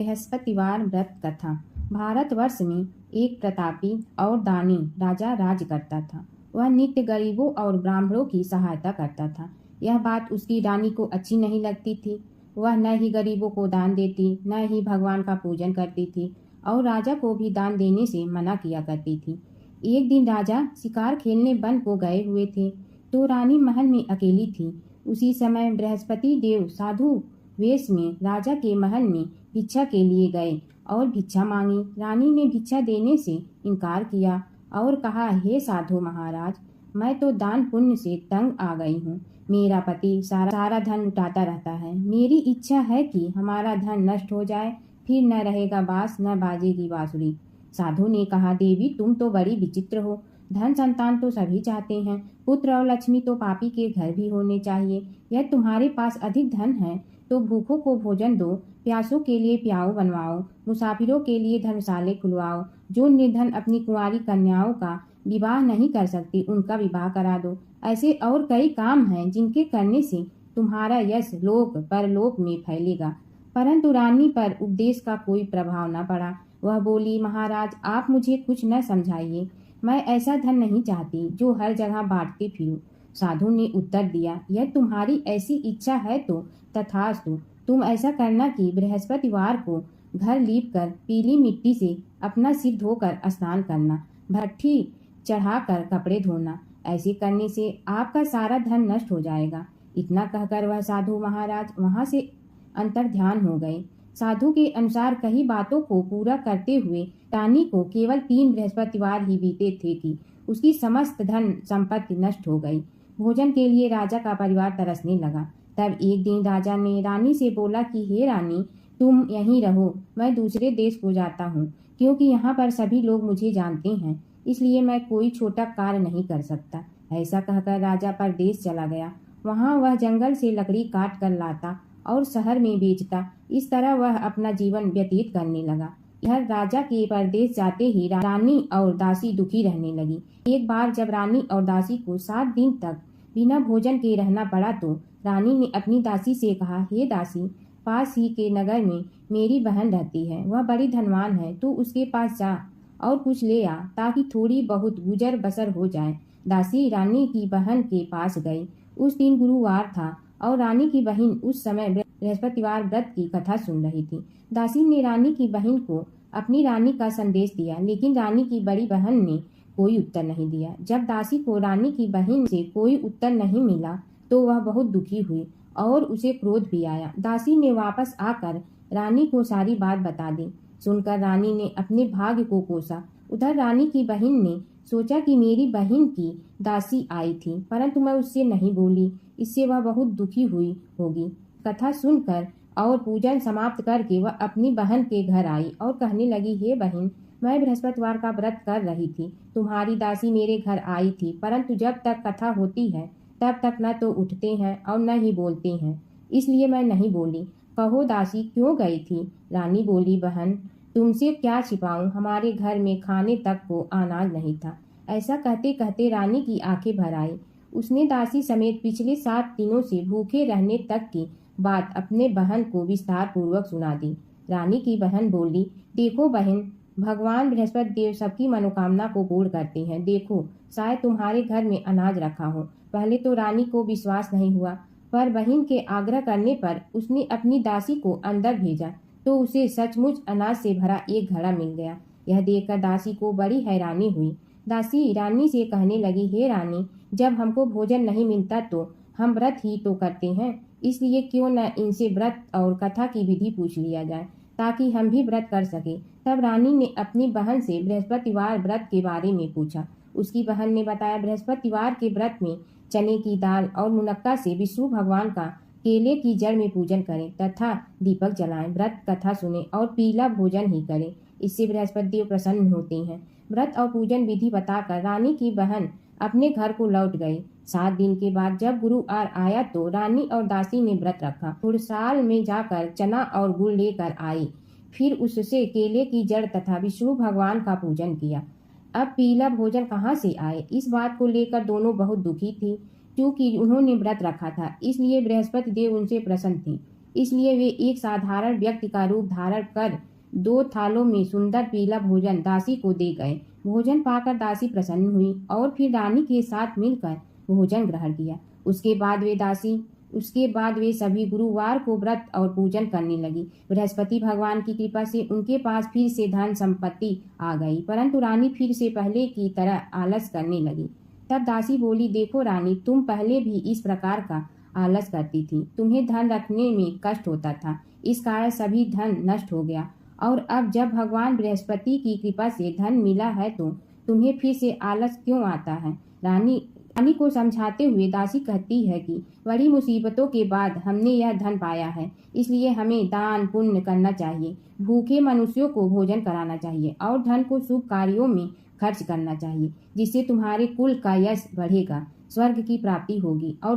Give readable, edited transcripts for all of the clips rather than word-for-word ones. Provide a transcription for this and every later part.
बृहस्पतिवार व्रत कथा। भारतवर्ष में एक प्रतापी और दानी राजा राज करता था। वह नित्य गरीबों और ब्राह्मणों की सहायता करता था। यह बात उसकी रानी को अच्छी नहीं लगती थी। वह न ही गरीबों को दान देती, न ही भगवान का पूजन करती थी और राजा को भी दान देने से मना किया करती थी। एक दिन राजा शिकार खेलने वन को गए हुए थे तो रानी महल में अकेली थी। उसी समय बृहस्पति देव साधु वेश में राजा के महल में भिक्षा के लिए गए और भिक्षा मांगी। रानी ने भिक्षा देने से इनकार किया और कहा, हे साधु महाराज, मैं तो दान पुण्य से तंग आ गई हूँ। मेरा पति सारा धन लुटाता रहता है। मेरी इच्छा है कि हमारा धन नष्ट हो जाए, फिर न रहेगा बांस न बाजेगी बांसुरी। साधु ने कहा, देवी तुम तो बड़ी विचित्र हो। धन संतान तो सभी चाहते हैं, पुत्र और लक्ष्मी तो पापी के घर भी होने चाहिए। यह तुम्हारे पास अधिक धन है तो भूखों को भोजन दो, प्यासों के लिए प्याऊ बनवाओ, मुसाफिरों के लिए धर्मशाले खुलवाओ। जो निर्धन अपनी कुंवारी कन्याओं का विवाह नहीं कर सकती उनका विवाह करा दो। ऐसे और कई काम हैं जिनके करने से तुम्हारा यश लोक परलोक में फैलेगा। परंतु रानी पर उपदेश का कोई प्रभाव न पड़ा। वह बोली, महाराज आप मुझे कुछ न समझाइए। मैं ऐसा धन नहीं चाहती जो हर जगह बांटते फिरूं। साधु ने उत्तर दिया, यह तुम्हारी ऐसी इच्छा है तो तथास्तु। तुम ऐसा करना कि बृहस्पतिवार को घर लीप कर पीली मिट्टी से अपना सिर धोकर स्नान करना, भट्ठी चढ़ाकर कपड़े धोना। ऐसे करने से आपका सारा धन नष्ट हो जाएगा। इतना कहकर वह साधु महाराज वहां से अंतर ध्यान हो गए। साधु के अनुसार कई बातों को पूरा करते हुए रानी को केवल 3 बृहस्पतिवार ही बीते थे कि उसकी समस्त धन संपत्ति नष्ट हो गई। भोजन के लिए राजा का परिवार तरसने लगा। तब एक दिन राजा ने रानी से बोला कि हे रानी, तुम यहीं रहो, मैं दूसरे देश को जाता हूँ, क्योंकि यहाँ पर सभी लोग मुझे जानते हैं, इसलिए मैं कोई छोटा कार्य नहीं कर सकता। ऐसा कहकर राजा परदेश चला गया। वहाँ वह जंगल से लकड़ी काट कर लाता और शहर में बेचता। इस तरह वह अपना जीवन व्यतीत करने लगा। यह राजा के परदेश जाते ही रानी और दासी दुखी रहने लगी। एक बार जब रानी और दासी को 7 दिन तक बिना भोजन के रहना पड़ा तो रानी ने अपनी दासी से कहा, हे दासी, पास ही के नगर में मेरी बहन रहती है, वह बड़ी धनवान है, तू उसके पास जा और कुछ ले आ ताकि थोड़ी बहुत गुजर बसर हो जाए। दासी रानी की बहन के पास गई। उस दिन गुरुवार था और रानी की बहन उस समय बृहस्पतिवार व्रत की कथा सुन रही थी। दासी ने रानी की बहन को अपनी रानी का संदेश दिया, लेकिन रानी की बड़ी बहन ने कोई उत्तर नहीं दिया। जब दासी को रानी की बहन से कोई उत्तर नहीं मिला तो वह बहुत दुखी हुई और उसे क्रोध भी आया। दासी ने वापस आकर रानी को सारी बात बता दी। सुनकर रानी ने अपने भाग्य को कोसा। उधर रानी की बहन ने सोचा कि मेरी बहन की दासी आई थी, परंतु मैं उससे नहीं बोली, इससे वह बहुत दुखी हुई होगी। कथा सुनकर और पूजन समाप्त करके वह अपनी बहन के घर आई और कहने लगी, हे बहन, मैं बृहस्पतिवार का व्रत कर रही थी। तुम्हारी दासी मेरे घर आई थी, परंतु जब तक कथा होती है तब तक न तो उठते हैं और न ही बोलते हैं, इसलिए मैं नहीं बोली। कहो दासी क्यों गई थी? रानी बोली, बहन तुमसे क्या छिपाऊं, हमारे घर में खाने तक को अनाज नहीं था। ऐसा कहते कहते रानी की आंखें भर आई। उसने दासी समेत पिछले 7 दिनों से भूखे रहने तक की बात अपने बहन को विस्तार पूर्वक सुना दी। रानी की बहन बोली, देखो बहन, भगवान बृहस्पति देव सबकी मनोकामना को पूर्ण करते हैं। देखो, शायद तुम्हारे घर में अनाज रखा हो। पहले तो रानी को विश्वास नहीं हुआ, पर बहन के आग्रह करने पर उसने अपनी दासी को अंदर भेजा तो उसे सचमुच अनाज से भरा एक घड़ा मिल गया। यह देखकर दासी को बड़ी हैरानी हुई। दासी रानी से कहने लगी, हे रानी, जब हमको भोजन नहीं मिलता तो हम व्रत ही तो करते हैं, इसलिए क्यों न इनसे व्रत और कथा की विधि पूछ लिया जाए ताकि हम भी व्रत कर सके। तब रानी ने अपनी बहन से बृहस्पतिवार व्रत के बारे में पूछा। उसकी बहन ने बताया, बृहस्पतिवार के व्रत में चने की दाल और मुनक्का से विष्णु भगवान का केले की जड़ में पूजन करें तथा दीपक जलाएं, व्रत कथा सुने और पीला भोजन ही करें। इससे बृहस्पति देव प्रसन्न होते हैं। व्रत और पूजन विधि बताकर रानी की बहन अपने घर को लौट गई। 7 दिन के बाद जब गुरुवार आया तो रानी और दासी ने व्रत रखा। घुड़साल में जाकर चना और गुड़ लेकर आई, फिर उससे केले की जड़ तथा विष्णु भगवान का पूजन किया। अब पीला भोजन कहाँ से आए, इस बात को लेकर दोनों बहुत दुखी थी। क्योंकि उन्होंने व्रत रखा था, इसलिए बृहस्पति देव उनसे प्रसन्न थे। इसलिए वे एक साधारण व्यक्ति का रूप धारण कर 2 थालों में सुंदर पीला भोजन दासी को दे गए। भोजन पाकर दासी प्रसन्न हुई और फिर रानी के साथ मिलकर भोजन ग्रहण किया। उसके बाद वे सभी गुरुवार को व्रत और पूजन करने लगी। बृहस्पति भगवान की कृपा से उनके पास फिर से धन संपत्ति आ गई, परंतु रानी फिर से पहले की तरह आलस करने लगी। तब दासी बोली, देखो रानी, तुम पहले भी इस प्रकार का आलस करती थी। तुम्हें धन रखने में कष्ट होता था, इस कारण सभी धन नष्ट हो गया। और अब जब भगवान बृहस्पति की कृपा से धन मिला है तो तुम्हें फिर से आलस क्यों आता है? रानी को समझाते हुए दासी कहती है कि बड़ी मुसीबतों के बाद हमने यह धन पाया है, इसलिए हमें दान पुण्य करना चाहिए, भूखे मनुष्यों को भोजन कराना चाहिए और धन को शुभ कार्यों में खर्च करना चाहिए, जिससे तुम्हारे कुल का यश बढ़ेगा, स्वर्ग की प्राप्ति होगी और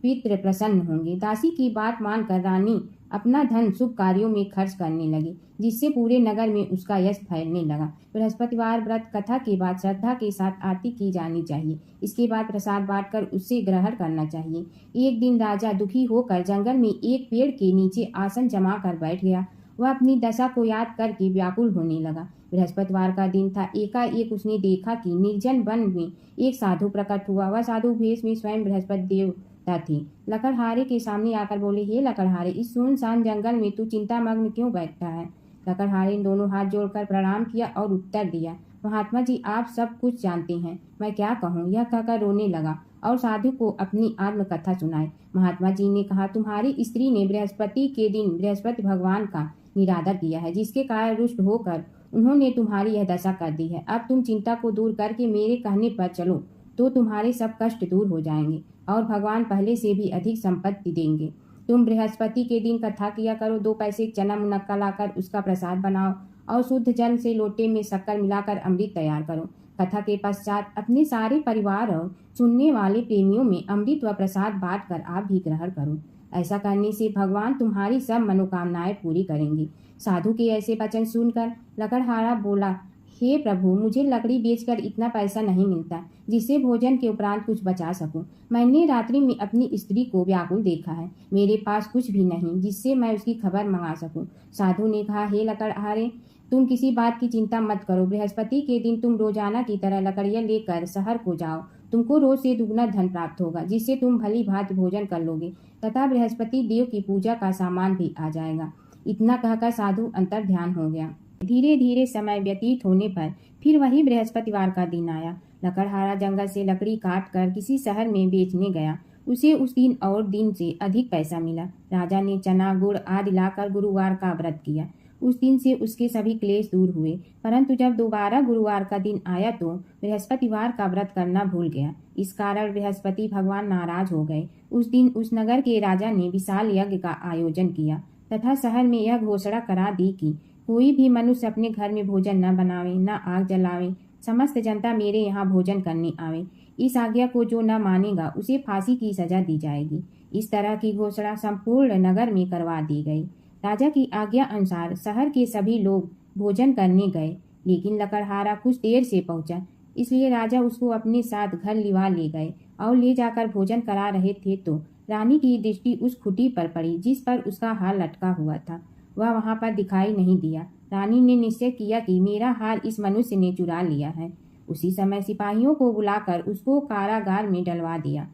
पितृ प्रसन्न होंगे। दासी की बात मानकर रानी अपना धन शुभ कार्यों में खर्च करने लगी, जिससे पूरे नगर में उसका यश फैलने लगा। बृहस्पतिवार व्रत कथा के बाद श्रद्धा के साथ आरती की जानी चाहिए। इसके बाद प्रसाद बांटकर उससे ग्रहण करना चाहिए। एक दिन राजा दुखी होकर जंगल में एक पेड़ के नीचे आसन जमा कर बैठ गया। वह अपनी दशा को याद करके व्याकुल होने लगा। बृहस्पतिवार का दिन था। एकाएक उसने देखा कि निर्जन वन में एक साधु प्रकट हुआ। वह साधु भेष में स्वयं बृहस्पति देवता थी। लकड़हारे के सामने आकर बोले, हे लकड़हारे, इस सुनसान जंगल में तू चिंतामग्न क्यों बैठा है? लकड़हारे ने दोनों हाथ जोड़कर प्रणाम किया और उत्तर दिया, महात्मा जी, आप सब कुछ जानते हैं, मैं क्या कहूँ? यह कहकर रोने लगा और साधु को अपनी आत्मकथा सुनाई। महात्मा जी ने कहा, तुम्हारी स्त्री ने बृहस्पति के दिन बृहस्पति भगवान का निरादर किया है, जिसके कारण रुष्ट होकर उन्होंने तुम्हारी यह दशा कर दी है। अब तुम चिंता को दूर करके मेरे कहने पर चलो तो तुम्हारे सब कष्ट दूर हो जाएंगे और भगवान पहले से भी अधिक संपत्ति देंगे। तुम बृहस्पति के दिन कथा किया करो, 2 पैसे चना मुनक्का लाकर उसका प्रसाद बनाओ और शुद्ध जल से लोटे में शक्कर मिलाकर अमृत तैयार करो। कथा के पश्चात अपने सारे परिवार और सुनने वाले प्रेमियों में अमृत व प्रसाद बांट कर आप भी ग्रहण करो। ऐसा करने से भगवान तुम्हारी सब मनोकामनाएं पूरी करेंगे। साधु के ऐसे वचन सुनकर लकड़हारा बोला, हे प्रभु, मुझे लकड़ी बेचकर इतना पैसा नहीं मिलता जिससे भोजन के उपरांत कुछ बचा सकूं। मैंने रात्रि में अपनी स्त्री को व्याकुल देखा है, मेरे पास कुछ भी नहीं जिससे मैं उसकी खबर मंगा सकूं। साधु ने कहा, हे लकड़हारे, तुम किसी बात की चिंता मत करो। बृहस्पति के दिन तुम रोजाना की तरह लकड़ियां लेकर शहर को जाओ। तुमको रोज से दुगना धन प्राप्त होगा, जिससे तुम भली भांति भोजन कर लोगे तथा बृहस्पति देव की पूजा का सामान भी आ जाएगा। इतना कहकर साधु अंतर ध्यान हो गया। धीरे धीरे समय व्यतीत होने पर फिर वही बृहस्पतिवार का दिन आया। लकड़हारा जंगल से लकड़ी काट कर किसी शहर में बेचने गया। उसे उस दिन और दिन से अधिक पैसा मिला। राजा ने चना गुड़ आदि लाकर गुरुवार का व्रत किया। उस दिन से उसके सभी क्लेश दूर हुए, परंतु जब दोबारा गुरुवार का दिन आया तो बृहस्पतिवार का व्रत करना भूल गया। इस कारण बृहस्पति भगवान नाराज हो गए। उस दिन उस नगर के राजा ने विशाल यज्ञ का आयोजन किया तथा शहर में यह घोषणा करा दी कि कोई भी मनुष्य अपने घर में भोजन न बनावे, न आग जलावे, समस्त जनता मेरे यहाँ भोजन करने आवे। इस आज्ञा को जो न मानेगा उसे फांसी की सजा दी जाएगी। इस तरह की घोषणा संपूर्ण नगर में करवा दी गई। राजा की आज्ञा अनुसार शहर के सभी लोग भोजन करने गए, लेकिन लकड़हारा कुछ देर से पहुंचा, इसलिए राजा उसको अपने साथ घर लिवा ले गए और ले जाकर भोजन करा रहे थे तो रानी की दृष्टि उस खुटी पर पड़ी जिस पर उसका हार लटका हुआ था। वह वहां पर दिखाई नहीं दिया। रानी ने निश्चय किया कि मेरा हार इस मनुष्य ने चुरा लिया है। उसी समय सिपाहियों को बुलाकर उसको कारागार में डलवा दिया।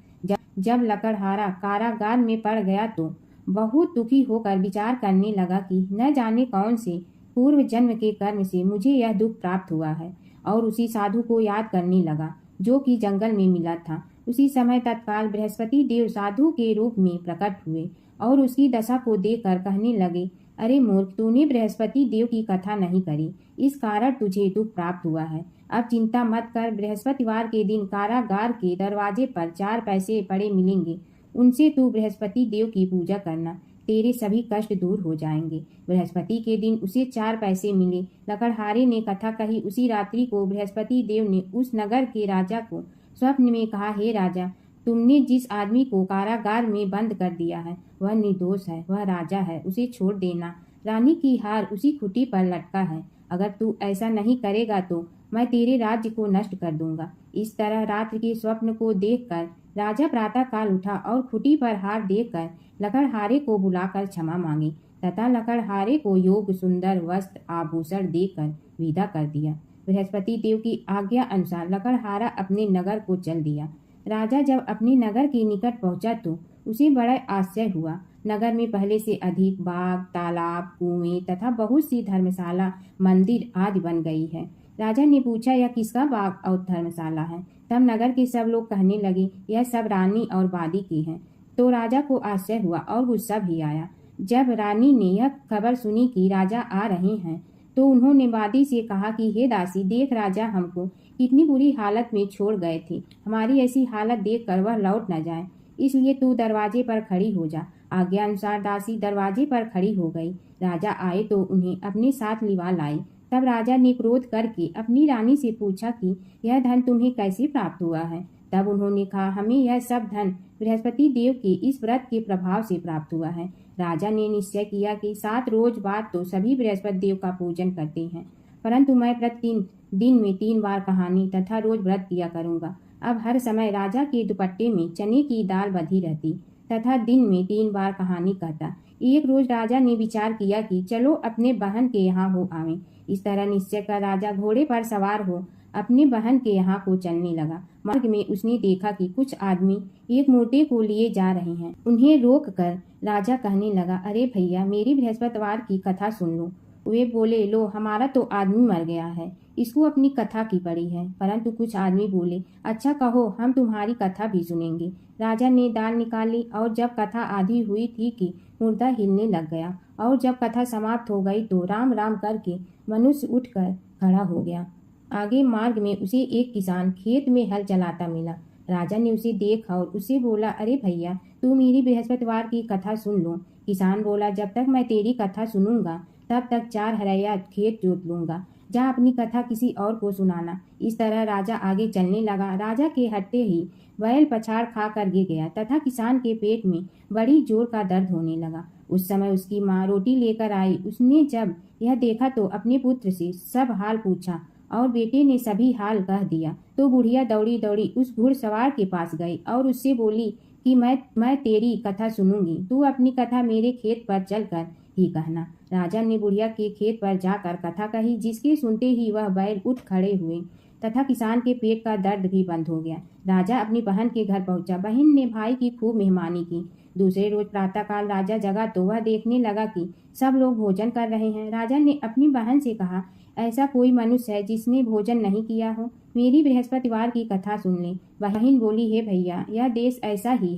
जब लकड़हारा कारागार में पड़ गया तो बहुत दुखी होकर विचार करने लगा कि न जाने कौन से पूर्व जन्म के कर्म से मुझे यह दुख प्राप्त हुआ है, और उसी साधु को याद करने लगा जो कि जंगल में मिला था। उसी समय तत्काल बृहस्पति देव साधु के रूप में प्रकट हुए और उसकी दशा को देखकर कहने लगे, अरे मूर्ख, तूने बृहस्पति देव की कथा नहीं करी, इस कारण तुझे दुख प्राप्त हुआ है। अब चिंता मत कर, बृहस्पतिवार के दिन कारागार के दरवाजे पर 4 पैसे पड़े मिलेंगे, उनसे तू बृहस्पति देव की पूजा करना, तेरे सभी कष्ट दूर हो जाएंगे। बृहस्पति के दिन उसे 4 पैसे मिले। लकड़हारे ने कथा कही। उसी रात्रि को बृहस्पति देव ने उस नगर के राजा को स्वप्न में कहा, हे राजा, तुमने जिस आदमी को कारागार में बंद कर दिया है वह निर्दोष है, वह राजा है, उसे छोड़ देना। रानी की हार उसी खुटी पर लटका है। अगर तू ऐसा नहीं करेगा तो मैं तेरे राज्य को नष्ट कर दूंगा। इस तरह रात्र के स्वप्न को देखकर राजा प्रातः काल उठा और खुटी पर हार देखकर लकड़हारे को बुलाकर क्षमा मांगी तथा लकड़हारे को योग सुंदर वस्त्र आभूषण देकर विदा कर दिया। बृहस्पति देव की आज्ञा अनुसार लकड़हारा अपने नगर को चल दिया। राजा जब अपने नगर के निकट पहुंचा तो उसे बड़ा आश्चर्य हुआ। नगर में पहले से अधिक बाग, तालाब, कुएं तथा बहुत सी धर्मशाला, मंदिर आदि बन गई है। राजा ने पूछा, यह किसका बाग और धर्मशाला है? तब नगर के सब लोग कहने लगे, यह सब रानी और वादी की हैं। तो राजा को आश्चर्य हुआ और गुस्सा भी आया। जब रानी ने यह खबर सुनी कि राजा आ रहे हैं तो उन्होंने वादी से कहा कि हे दासी, देख राजा हमको कितनी बुरी हालत में छोड़ गए थे। हमारी ऐसी हालत देखकर वह लौट न जाए, इसलिए तू दरवाजे पर खड़ी हो जा। आज्ञा अनुसार दासी दरवाजे पर खड़ी हो गई। राजा आए तो उन्हें अपने साथ लिवा लाई। तब राजा ने क्रोध करके अपनी रानी से पूछा कि यह धन तुम्हें कैसे प्राप्त हुआ है? तब उन्होंने कहा, हमें यह सब धन बृहस्पति देव के इस व्रत के प्रभाव से प्राप्त हुआ है। राजा ने निश्चय किया कि 7 रोज बाद तो सभी बृहस्पति देव का पूजन करते हैं, परंतु मैं प्रतिदिन दिन में 3 बार कहानी तथा रोज व्रत किया करूंगा। अब हर समय राजा के दुपट्टे में चने की दाल बंधी रहती तथा दिन में 3 बार कहानी कहता। एक रोज राजा ने विचार किया कि चलो अपने बहन के यहाँ हो आवें। इस तरह निश्चय कर राजा घोड़े पर सवार हो अपने बहन के यहाँ को चलने लगा। मार्ग में उसने देखा कि कुछ आदमी एक मूर्ति को लिए जा रहे हैं। उन्हें रोक कर राजा कहने लगा, अरे भैया, मेरी बृहस्पतिवार की कथा सुन लो। वे बोले, लो, हमारा तो आदमी मर गया है, इसको अपनी कथा की पड़ी है। परंतु कुछ आदमी बोले, अच्छा कहो, हम तुम्हारी कथा भी सुनेंगे। राजा ने दाल निकाली और जब कथा आधी हुई थी कि मुर्दा हिलने लग गया और जब कथा समाप्त हो गई तो राम राम करके मनुष्य उठकर खड़ा हो गया। आगे मार्ग में उसे एक किसान खेत में हल चलाता मिला। राजा ने उसे देखा और उसे बोला, अरे भैया, तू मेरी बृहस्पतिवार की कथा सुन लो। किसान बोला, जब तक मैं तेरी कथा सुनूंगा तब तक 4 हरैया खेत जोत लूंगा। जा अपनी कथा किसी और को सुनाना। इस तरह राजा आगे चलने लगा। राजा के हटते ही बैल पछाड़ खा कर गिर गया तथा किसान के पेट में बड़ी जोर का दर्द होने लगा। उस समय उसकी माँ रोटी लेकर आई। उसने जब यह देखा तो अपने पुत्र से सब हाल पूछा और बेटे ने सभी हाल कह दिया। तो बुढ़िया दौड़ी दौड़ी उस घुड़सवार के पास गई और उससे बोली कि मैं तेरी कथा सुनूंगी, तू अपनी कथा मेरे खेत पर चलकर ही कहना। राजा ने बुढ़िया के खेत पर जाकर कथा कही, जिसके सुनते ही वह बैल उठ खड़े हुए तथा किसान के पेट का दर्द भी बंद हो गया। राजा अपनी बहन के घर पहुंचा। बहन ने भाई की खूब मेहमानी की। दूसरे रोज प्रातःकाल राजा जगा तो वह देखने लगा कि सब लोग भोजन कर रहे हैं। राजा ने अपनी बहन से कहा, ऐसा कोई मनुष्य है जिसने भोजन नहीं किया हो? मेरी बृहस्पतिवार की कथा सुन ले। बहन बोली, हे भैया, यह देश ऐसा ही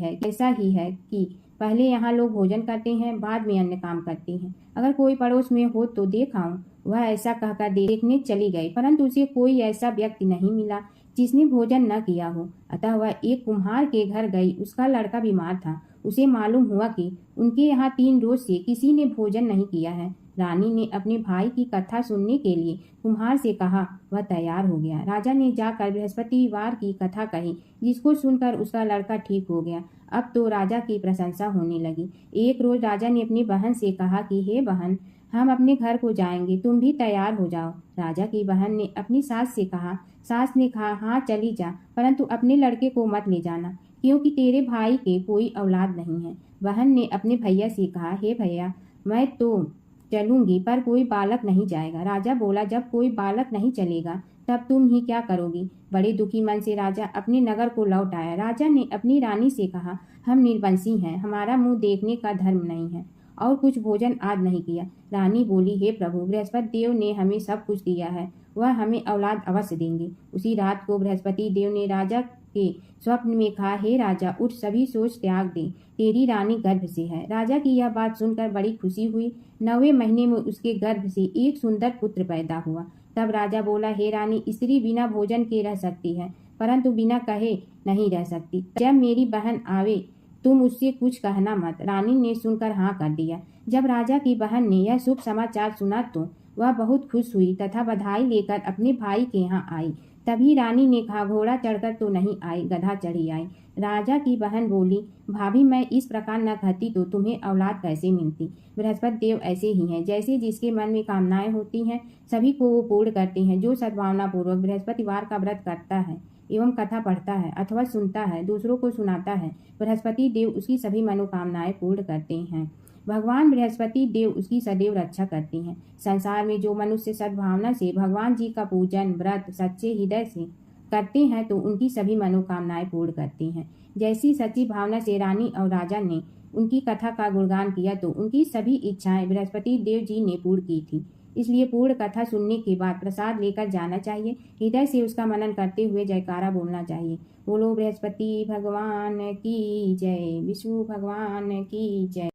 है कि पहले यहाँ लोग भोजन करते हैं, बाद में अन्य काम करते हैं। अगर कोई पड़ोस में हो तो देखाऊं। वह ऐसा कहकर देखने चली गई, परंतु उसे कोई ऐसा व्यक्ति नहीं मिला जिसने भोजन न किया हो। अतः वह एक कुम्हार के घर गई। उसका लड़का बीमार था। उसे मालूम हुआ कि उनके यहाँ 3 रोज से किसी ने भोजन नहीं किया है। रानी ने अपने भाई की कथा सुनने के लिए कुम्हार से कहा। वह तैयार हो गया। राजा ने जाकर बृहस्पतिवार की कथा कही, जिसको सुनकर उसका लड़का ठीक हो गया। अब तो राजा की प्रशंसा होने लगी। एक रोज राजा ने अपनी बहन से कहा कि हे बहन, हम अपने घर को जाएंगे, तुम भी तैयार हो जाओ। राजा की बहन ने अपनी सास से कहा। सास ने कहा, हाँ चली जा, परंतु अपने लड़के को मत ले जाना, क्योंकि तेरे भाई के कोई औलाद नहीं है। बहन ने अपने भैया से कहा, हे भैया, मैं तो चलूंगी पर कोई बालक नहीं जाएगा। राजा बोला, जब कोई बालक नहीं चलेगा तब तुम ही क्या करोगी? बड़े दुखी मन से राजा अपने नगर को लौट आया। राजा ने अपनी रानी से कहा, हम निर्वंशी हैं, हमारा मुंह देखने का धर्म नहीं है और कुछ भोजन आज नहीं किया। रानी बोली, हे प्रभु, बृहस्पति देव ने हमें सब कुछ दिया है, वह हमें औलाद अवश्य देंगे। उसी रात को बृहस्पति देव ने राजा के स्वप्न में कहा, हे राजा, उठ, सभी सोच त्याग दे, तेरी रानी गर्भ से है। राजा की यह बात सुनकर बड़ी खुशी हुई। 9वें महीने में उसके गर्भ से एक सुंदर पुत्र पैदा हुआ। तब राजा बोला, हे रानी, स्त्री बिना भोजन के रह सकती है, परंतु बिना कहे नहीं रह सकती। जब मेरी बहन आवे तुम उससे कुछ कहना मत। रानी ने सुनकर हाँ कर दिया। जब राजा की बहन ने यह शुभ समाचार सुना तो वह बहुत खुश हुई तथा बधाई लेकर अपने भाई के यहाँ आई। तभी रानी ने कहा, घोड़ा चढ़कर तो नहीं आई, गधा चढ़ी आई। राजा की बहन बोली, भाभी, मैं इस प्रकार न कहती तो तुम्हें औलाद कैसे मिलती? बृहस्पति देव ऐसे ही हैं, जैसे जिसके मन में कामनाएं होती हैं सभी को वो पूर्ण करते हैं। जो सद्भावना पूर्वक बृहस्पतिवार का व्रत करता है, एवं कथा पढ़ता है अथवा सुनता है, दूसरों को सुनाता है, बृहस्पति देव उसकी सभी मनोकामनाएं पूर्ण करते हैं। भगवान बृहस्पति देव उसकी सदैव रक्षा करते हैं। संसार में जो मनुष्य सद्भावना से भगवान जी का पूजन व्रत सच्चे हृदय से करते हैं तो उनकी सभी मनोकामनाएं पूर्ण करते हैं। जैसी सच्ची भावना से रानी और राजा ने उनकी कथा का गुणगान किया तो उनकी सभी इच्छाएं बृहस्पति देव जी ने पूर्ण की थी। इसलिए पूर्ण कथा सुनने के बाद प्रसाद लेकर जाना चाहिए, हृदय से उसका मनन करते हुए जयकारा बोलना चाहिए। बोलो बृहस्पति भगवान की जय, विष्णु भगवान की जय।